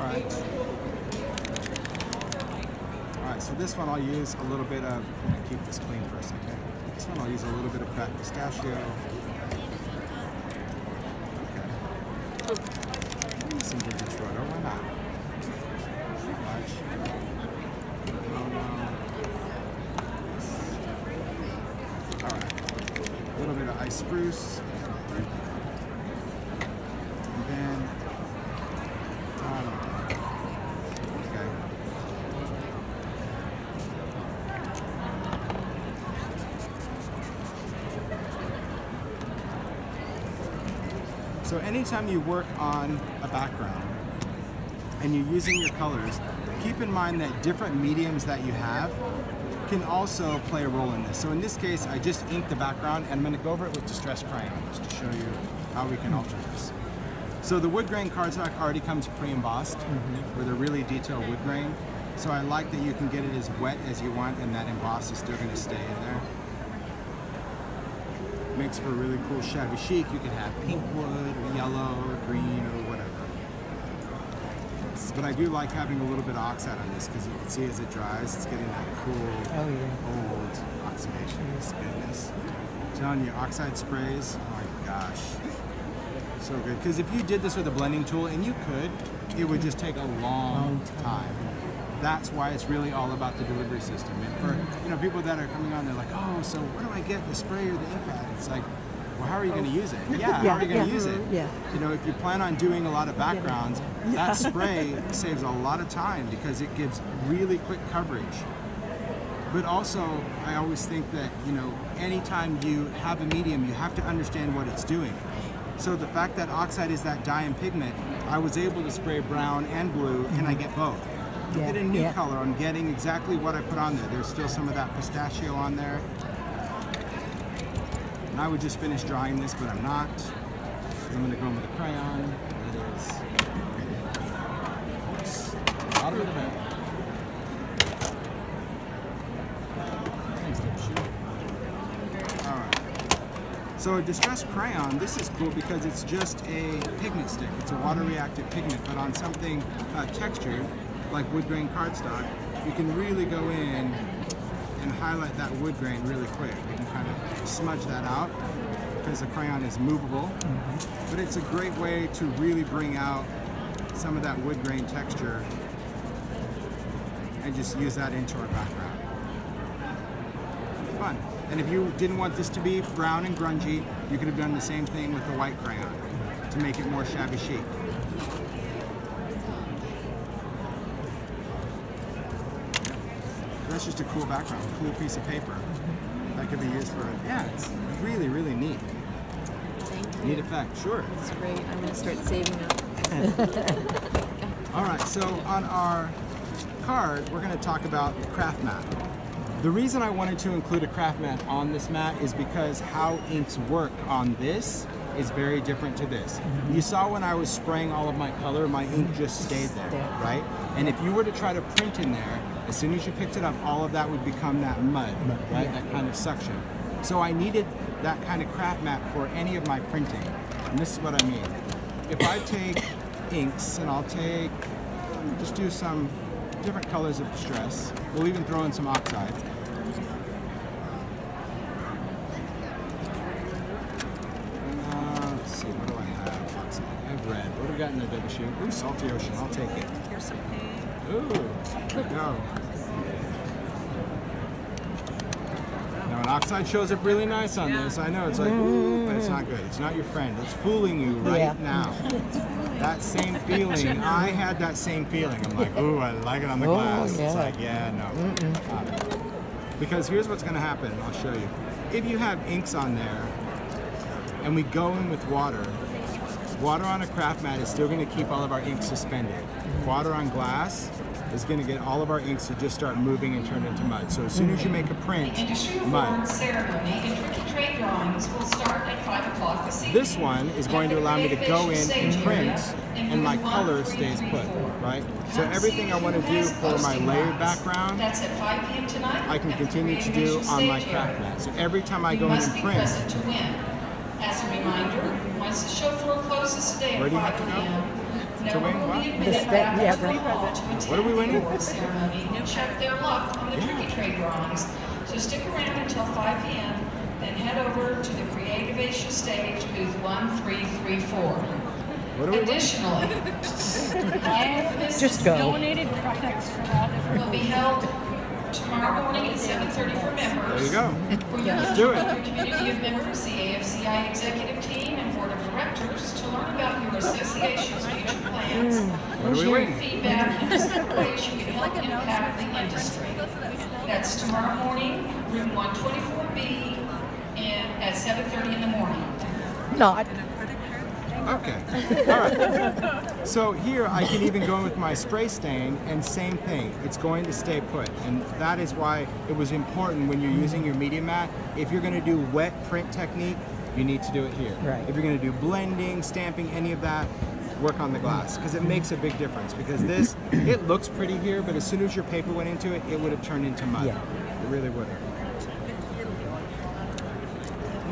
right. All right, so this one I'll use a little bit of, I'm gonna keep this clean for a second. This one I'll use a little bit of cracked pistachio. Okay. Maybe some ginger Schroeder, why not? Not much. All right, a little bit of ice spruce. And then, okay. So anytime you work on a background and you're using your colors, keep in mind that different mediums that you have can also play a role in this. So in this case, I just inked the background and I'm going to go over it with distress crayons to show you how we can alter this. So the wood grain cardstock already comes pre-embossed with a really detailed wood grain. So I like that you can get it as wet as you want and that emboss is still going to stay in there. Makes for a really cool shabby chic. You can have pink wood or yellow or green or whatever. But I do like having a little bit of oxide on this because you can see as it dries, it's getting that cool, old oxidation. Goodness. I'm telling you, oxide sprays, oh my gosh. So good. Because if you did this with a blending tool, and you could, it would just take a long time. That's why it's really all about the delivery system. And for people that are coming on, they're like, oh, so where do I get the spray or the ink pad? It's like, well, how are you going to use it? Yeah, how are you going to use it? Yeah. If you plan on doing a lot of backgrounds, that spray saves a lot of time because it gives really quick coverage. But also, I always think that, anytime you have a medium, you have to understand what it's doing. So the fact that oxide is that dye and pigment, I was able to spray brown and blue, and I get both. I get a new color. I'm getting exactly what I put on there. There's still some of that pistachio on there. And I would just finish drying this, but I'm not. I'm going to go in with a crayon. It is bottom of the bed. Alright. So a distressed crayon, this is cool because it's just a pigment stick. It's a water reactive pigment, but on something textured, like wood grain cardstock, you can really go in and highlight that wood grain really quick. You can kind of smudge that out because the crayon is movable, but it's a great way to really bring out some of that wood grain texture and just use that into our background. Fun. And if you didn't want this to be brown and grungy, you could have done the same thing with the white crayon to make it more shabby chic. That's just a cool background, a cool piece of paper that could be used for, it's really, really neat. Thank you. Neat effect, sure. That's great. I'm going to start saving up. All right, so on our card, we're going to talk about the craft mat. The reason I wanted to include a craft mat on this mat is because how inks work on this is very different to this. You saw when I was spraying all of my color, my ink just stayed there, right? And if you were to try to print in there, as soon as you picked it up, all of that would become that mud, right? That kind of suction. So I needed that kind of craft mat for any of my printing. And this is what I mean. If I take inks, and I'll just do some different colors of distress. We'll even throw in some oxide. Let's see, what do I have? Oxide. I have red. What do we got in the double shoot? Ooh, salty ocean. I'll take it. Here's some paint. Ooh, good go. Now an oxide shows up really nice on this. I know it's like, ooh, but it's not good. It's not your friend. It's fooling you right now. That same feeling, I had that same feeling. I'm like, ooh, I like it on the glass. It's like, yeah, no. Because here's what's gonna happen, I'll show you. If you have inks on there, and we go in with water on a craft mat is still gonna keep all of our inks suspended. Water on glass is going to get all of our inks to just start moving and turn into mud. So as soon as you make a print, mud. Ceremony and tricky trade drawings will start at 5 o'clock this evening. This one is going to allow me to go in and print, and my color stays put, right? So everything I want to do for my layered background, that's at 5 p.m. tonight. I can continue to do on my craft mat. So every time I go in and print, to win. As a reminder, once the show floor closes today where at do you have 5 to go? p.m., No win one will what? be admitted after the hall to attend What are we the winning? award ceremony and check their luck on the tricky trade drawings. So stick around until 5 p.m. Then head over to the Creativation stage, booth 1334. What are we winning? Additionally, Just go. Donated products for all different. will be held tomorrow morning at 7:30 for members. There you go. For you Let's and do your it. community of members, the AFCI executive team and board of directors to learn about your association's future plans, What are we share winning? feedback, and discover ways you can help impact the industry. That's tomorrow morning, room 124B, and at 7:30 in the morning. Not. Okay. All right. So here I can even go with my spray stain, and same thing. It's going to stay put, and that is why it was important when you're using your media mat. If you're going to do wet print technique, you need to do it here. Right. If you're going to do blending, stamping, any of that, work on the glass, because it makes a big difference. Because this, it looks pretty here, but as soon as your paper went into it, it would have turned into mud. Yeah. It really would have.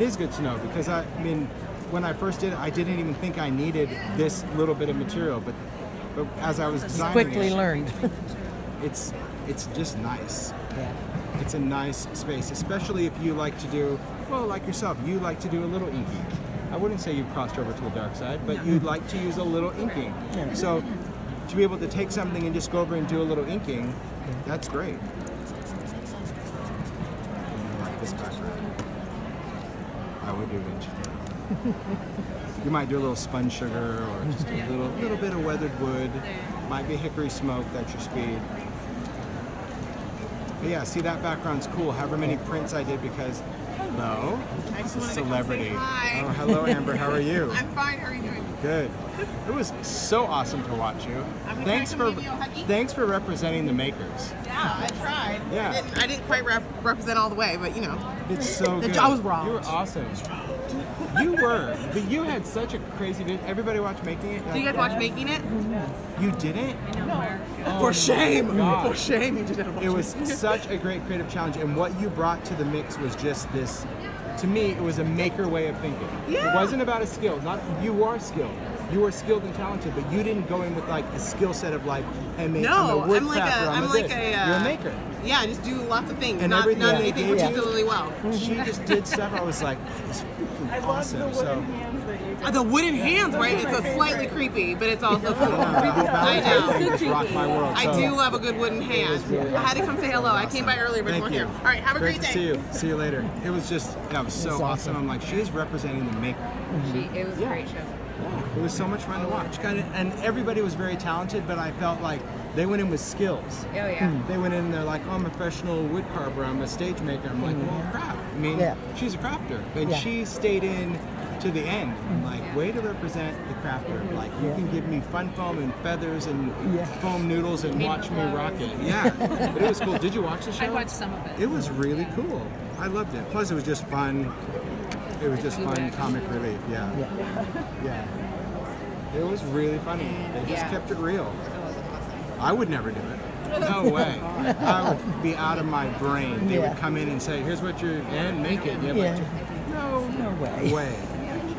It is good to know, because I mean, when I first did it, I didn't even think I needed this little bit of material, but as I was designing Quickly it, learned. it's just nice. Yeah. It's a nice space, especially if you like to do, well, like yourself, you like to do a little inking. I wouldn't say you've crossed over to the dark side, but you'd like to use a little inking. Yeah. So to be able to take something and just go over and do a little inking, that's great. I like this background. I would do vintage. You might do a little spun sugar or just a little bit of weathered wood. Might be hickory smoke, that's your speed. But yeah, see, that background's cool. However many prints I did, because hello, it's a celebrity. Hi. Oh, hello, Amber. How are you? I'm fine. How are you doing? Good. It was so awesome to watch you. I'm gonna Thanks try for some Neo Huggy. thanks for representing the makers. Yeah, I tried. Yeah. I didn't quite represent all the way, but you know. It's so good. I was wrong. You were awesome. You were, but you had such a crazy video. Everybody watch Making It? Do you guys watch Making It? You didn't? Oh, For shame. God. For shame, you didn't watch It was such a great creative challenge, and what you brought to the mix was just this. To me, it was a maker way of thinking. Yeah. It wasn't about a skill. Not you are skilled. You are skilled and talented, but you didn't go in with like a skill set of like, hey, mate, No, I'm a I'm like woodcrafter, a- I'm I'm a like this. a, You're a maker. Yeah, I just do lots of things. And Not everything anything they gave you. particularly well. She just did stuff. I was like, it's freaking awesome. So The wooden hands, right? It's a slightly creepy, but it's also cool. I know. just rocked my world. I So do love a good wooden hand. I had to come say hello. I came by earlier, but you Thank weren't you. here. All right, have a great day. to see you. See you later. It was just, yeah, it was so It's awesome. awesome. I'm like, she's representing the maker. It was a great show. It was so much fun to watch. And everybody was very talented, but I felt like they went in with skills. Oh yeah. They went in there like, oh, I'm a professional wood carver, I'm a stage maker. I'm like, well, crap. I mean, Yeah. she's a crafter. And Yeah. she stayed in to the end. I'm like, way to represent the crafter. Like, you can give me fun foam and feathers and Yeah. foam noodles and watch me rock it. Yeah. But it was cool. Did you watch the show? I watched some of it. It was really cool. I loved it. Plus, it was just fun. It was just fun comic relief. Yeah. Yeah. It was really funny. They just Yeah. kept it real. I would never do it. No way. I would be out of my brain. They Yeah. would come in and say, here's what you're, and make it. Yeah, Yeah. but No way. way.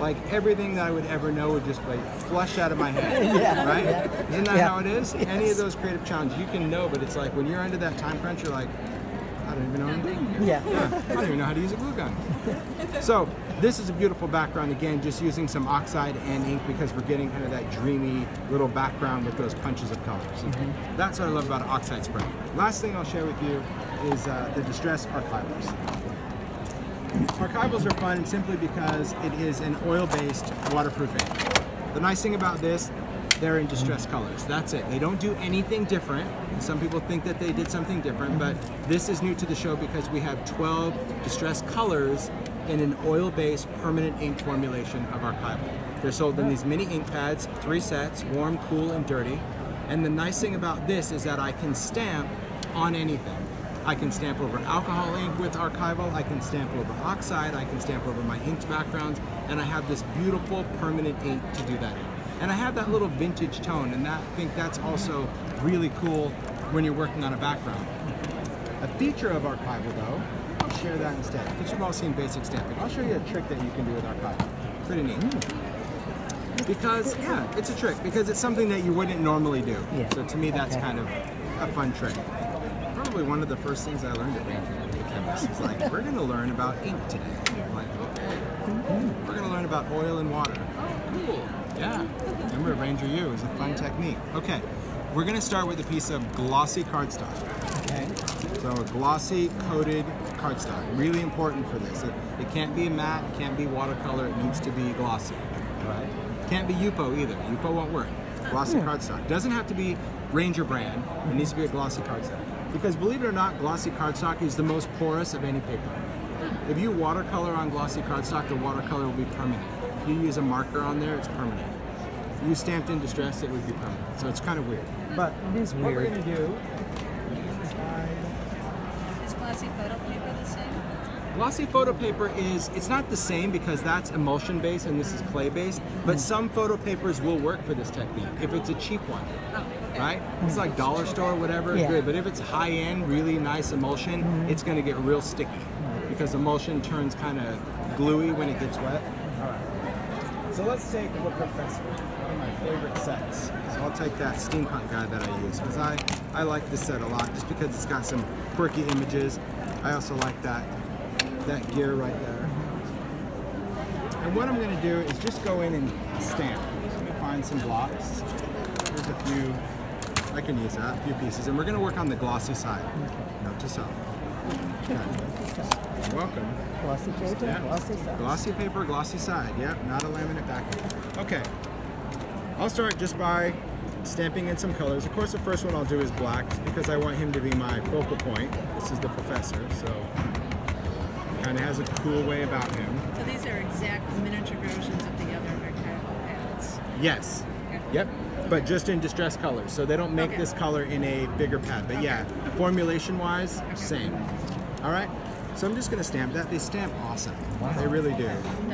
Like everything that I would ever know would just like flush out of my head. Yeah. Right? Yeah. Isn't that Yeah. how it is? Any of Yes. those creative challenges, you can know, but it's like when you're under that time crunch, you're like, I don't even know what I'm doing here. Yeah. I don't even know how to use a glue gun. So this is a beautiful background, again, just using some oxide and ink because we're getting kind of that dreamy little background with those punches of colors. And that's what I love about an oxide spray. Last thing I'll share with you is the Distress Archivals. Archivals are fun simply because it is an oil-based waterproof ink. The nice thing about this, they're in distress colors. That's it. They don't do anything different. Some people think that they did something different, but this is new to the show because we have 12 distress colors in an oil-based permanent ink formulation of archival. They're sold in these mini ink pads, 3 sets, warm, cool, and dirty. And the nice thing about this is that I can stamp on anything. I can stamp over alcohol ink with archival, I can stamp over oxide, I can stamp over my inked backgrounds, and I have this beautiful permanent ink to do that in. And I have that little vintage tone, and I think that's also really cool when you're working on a background. A feature of archival though, I'll share that instead, because you've all seen basic stamping. I'll show you a trick that you can do with archival. Pretty neat. Because, yeah, it's a trick. Because it's something that you wouldn't normally do. Yeah. So to me, that's kind of a fun trick. Probably one of the first things I learned at Ranger Chemist is like, we're going to learn about ink today. I'm like, okay. We're going to learn about oil and water. Oh, cool. Yeah. Remember, Ranger U is a fun technique. Okay. We're going to start with a piece of glossy cardstock. Okay. So a glossy coated cardstock, really important for this. It can't be matte, it can't be watercolor, it needs to be glossy. Right? It can't be Yupo either. Yupo won't work. Glossy cardstock. Doesn't have to be Ranger brand, it needs to be a glossy cardstock. Because believe it or not, glossy cardstock is the most porous of any paper. If you watercolor on glossy cardstock, the watercolor will be permanent. If you use a marker on there, it's permanent. If you stamped in distress, it would be permanent. So it's kind of weird. But It is what we're weird. going to do Is glossy photo paper the same? glossy photo paper is, it's not the same because that's emulsion based and this is clay based, but some photo papers will work for this technique if it's a cheap one, right? It's like dollar store or whatever, Yeah. good. But if it's high end, really nice emulsion, it's going to get real sticky because emulsion turns kind of gluey when it gets wet. All right. So let's take the Professor, one of my favorite sets. So I'll take that steampunk guy that I use because I like this set a lot just because it's got some quirky images. I also like that gear right there. And what I'm going to do is just go in and stamp. So I'm going to find some blocks. There's a few, I can use that, a few pieces. And we're going to work on the glossy side. Note to self. Okay. You're welcome. Glossy paper, Yeah. glossy stuff. Glossy paper, glossy side. Yep, not a laminate backing. Okay. I'll start just by stamping in some colors. Of course, the first one I'll do is black because I want him to be my focal point. This is the Professor, so kind of has a cool way about him. So these are exact miniature versions of the other archival pads. Yes. Okay. Yep. But just in distress colors. So they don't make Okay. this color in a bigger pad. But yeah, formulation-wise, same. All right. So I'm just going to stamp that. They stamp awesome. They really do.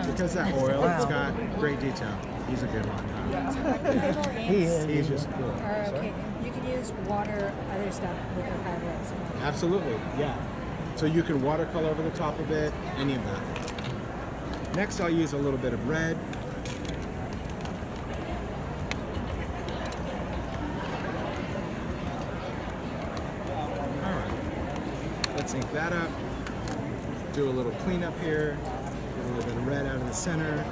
Because that oil, it's got great detail. He's a good one. He is. He's just cool. Okay, you can use water, other stuff with archival as well. Absolutely. Yeah. So you can watercolor over the top of it, any of that. Next, I'll use a little bit of red. All right. Let's ink that up. Do a little cleanup here. Get a little bit of red out of the center.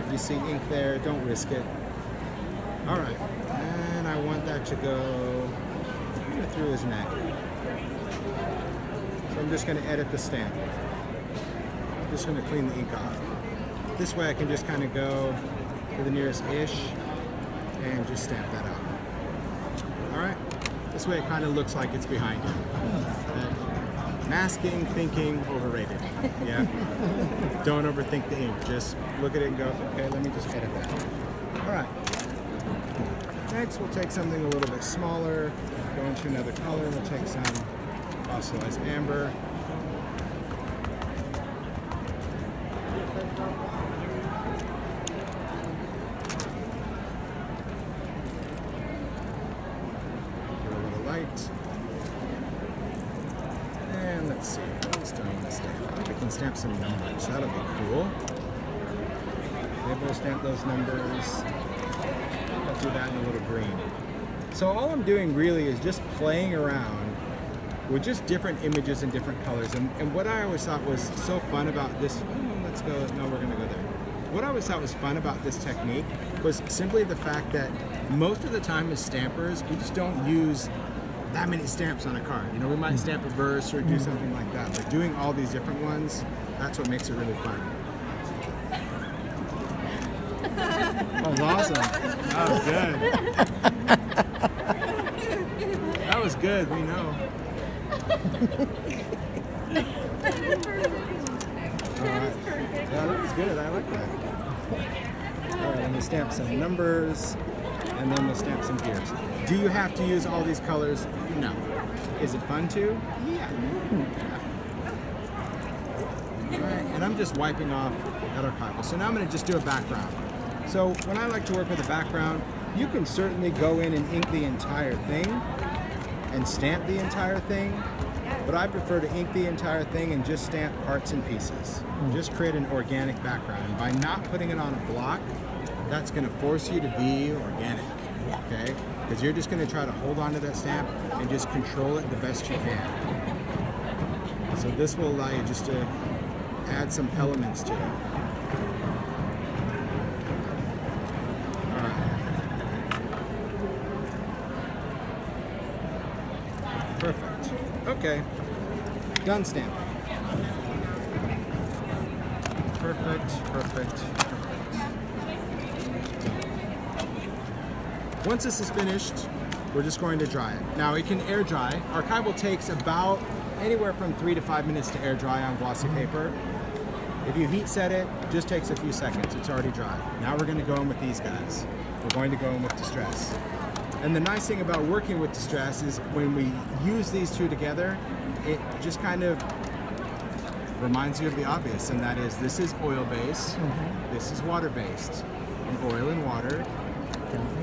If you see ink there, don't risk it. All right. And I want that to go kind of through his neck. So I'm just going to edit the stamp. I'm just going to clean the ink off. This way I can just kind of go to the nearest ish and just stamp that out. All right. This way it kind of looks like it's behind you. Masking, thinking, overrated. Yeah. Don't overthink the ink. Just look at it and go, okay, let me just edit that. All right. Next, we'll take something a little bit smaller, go into another color. We'll take some fossilized amber. Give it a little light. And let's see what it's doing this day. I think we can stamp some numbers. That'll be cool. Maybe we'll stamp those numbers. I'll do that in a little green. So all I'm doing really is just playing around with just different images and different colors. And what I always thought was so fun about this, let's go, no, we're gonna go there. What I always thought was fun about this technique was simply the fact that most of the time as stampers, we just don't use that many stamps on a card. You know, we might stamp a verse or do something like that, but doing all these different ones, that's what makes it really fun. That was awesome. That was good. That was good, we know. Alright. Yeah, that was good. I like that. Alright, let me stamp some numbers and then we'll stamp some gears. Do you have to use all these colors? No. Is it fun to? Yeah. Alright, and I'm just wiping off that archival. So now I'm going to just do a background. So when I like to work with a background, you can certainly go in and ink the entire thing and stamp the entire thing, but I prefer to ink the entire thing and just stamp parts and pieces. Just create an organic background. And by not putting it on a block, that's going to force you to be organic, okay? Because you're just going to try to hold on to that stamp and just control it the best you can. So this will allow you just to add some elements to it. All right. Perfect. Okay. Done stamping. Perfect, perfect. Once this is finished, we're just going to dry it. Now it can air dry. Archival takes about anywhere from 3 to 5 minutes to air dry on glossy paper. If you heat set it, it just takes a few seconds. It's already dry. Now we're going to go in with these guys. We're going to go in with Distress. And the nice thing about working with Distress is when we use these two together, it just kind of reminds you of the obvious, and that is this is oil-based, this is water-based. And oil and water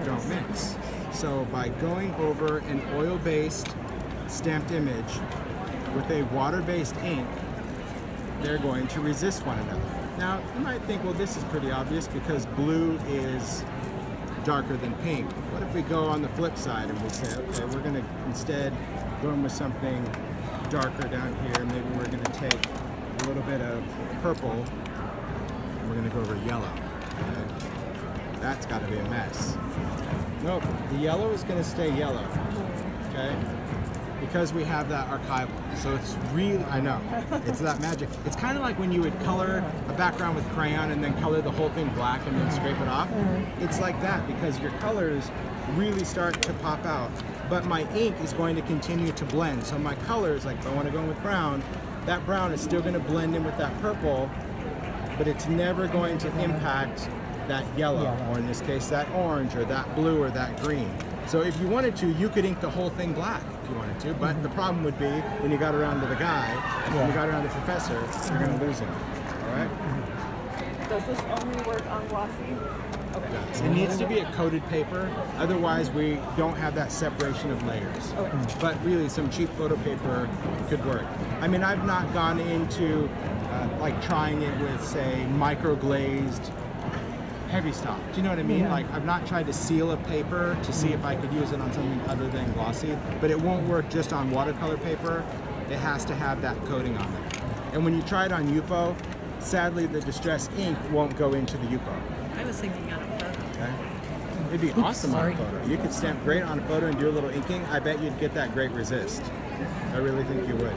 don't mix. So by going over an oil-based stamped image with a water-based ink, they're going to resist one another. Now, you might think, well, this is pretty obvious because blue is darker than pink. What if we go on the flip side and we say, okay, we're going to instead go in with something darker down here. Maybe we're going to take a little bit of purple and we're going to go over yellow. Okay? That's got to be a mess. Nope, the yellow is going to stay yellow. Okay? Because we have that archival. So it's really, I know, it's that magic. It's kind of like when you would color a background with crayon and then color the whole thing black and then scrape it off. It's like that because your colors really start to pop out. But my ink is going to continue to blend. So my colors, like if I want to go in with brown, that brown is still going to blend in with that purple, but it's never going to impact that yellow, or in this case, that orange, or that blue, or that green. So if you wanted to, you could ink the whole thing black if you wanted to, but the problem would be when you got around to the guy, when you got around to the professor, you're going to lose him. All right? Does this only work on glossy? Okay. It needs to be a coated paper, otherwise we don't have that separation of layers. But really, some cheap photo paper could work. I mean, I've not gone into like trying it with, say, micro-glazed heavy stock. Do you know what I mean? Like, I've not tried to seal a paper to see if I could use it on something other than glossy, but it won't work just on watercolor paper. It has to have that coating on there. And when you try it on Yupo, sadly, the Distress ink won't go into the Yupo. I was thinking on a photo. Okay. It'd be awesome on a photo. You could stamp great on a photo and do a little inking. I bet you'd get that great resist. I really think you would.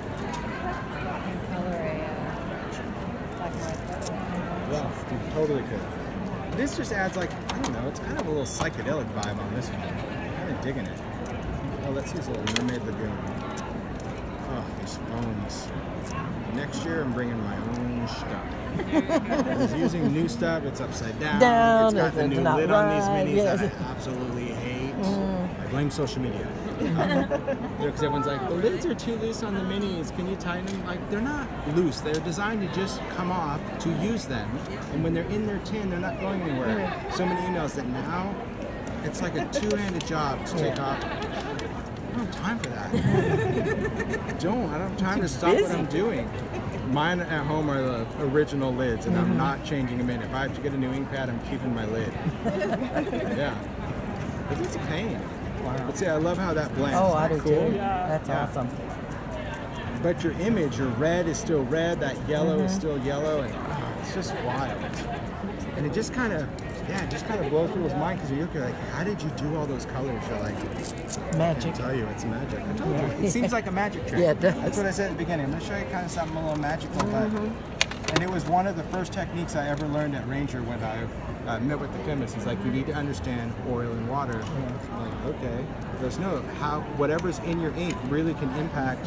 Yeah, you totally could. This just adds, like, I don't know, it's kind of a little psychedelic vibe on this one. I'm kind of digging it. Oh, let's use a little Mermaid Lagoon. Oh, these phones. Next year, I'm bringing my own stuff. I was using new stuff. It's upside down. It's got the new lid on these minis that I absolutely hate. I blame social media. Because everyone's like, the lids are too loose on the minis. Can you tighten them? Like, they're not loose. They're designed to just come off to use them. And when they're in their tin, they're not going anywhere. So many emails that now it's like a two-handed job to take off. I don't have time for that. I don't have time to stop what I'm doing. Mine at home are the original lids, and I'm not changing them in. If I have to get a new ink pad, I'm keeping my lid. Yeah. But it's a pain. Wow. But see, I love how that blends. Oh, I do cool? too. That's awesome. But your image, your red is still red, that yellow is still yellow, and it's just wild. And it just kind of, it just kind of blows people's mind because you're like, how did you do all those colors? You're like, Magic. I tell you, it's magic. I told you, it seems like a magic trick. Yeah, it does. That's what I said at the beginning. I'm going to show you kind of something a little magical, and it was one of the first techniques I ever learned at Ranger when I met with the chemist. He's like, you need to understand oil and water. I'm like, okay. He goes, no, whatever's in your ink really can impact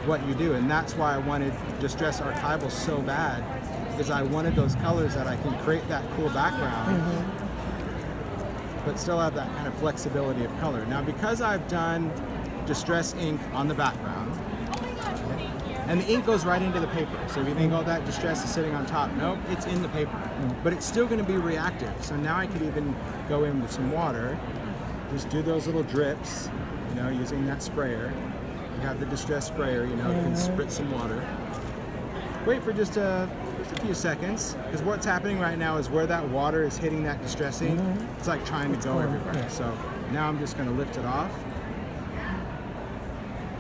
what you do. And that's why I wanted Distress Archival so bad, because I wanted those colors that I can create that cool background, but still have that kind of flexibility of color. Now, because I've done Distress ink on the background, and the ink goes right into the paper. So if you think, oh, that Distress is sitting on top, nope, it's in the paper. But it's still going to be reactive. So now I could even go in with some water, just do those little drips, you know, using that sprayer. You have the Distress sprayer, you know, you can spritz some water. Wait for just a just a few seconds, because what's happening right now is where that water is hitting that distressing, it's like trying to go everywhere. yeah. So now I'm just going to lift it off,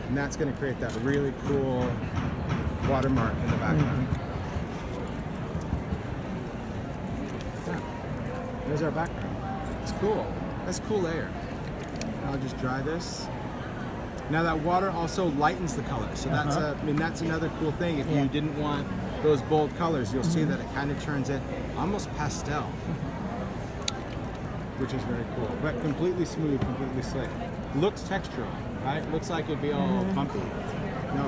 and that's going to create that really cool watermark in the background. Yeah. There's our background. It's cool. That's a cool layer. I'll just dry this. Now that water also lightens the color, so that's that's another cool thing. If you didn't want those bold colors, you'll see that it kind of turns it almost pastel, which is very cool. But completely smooth, completely slick. Looks textural, right? Looks like it'd be all bumpy. No,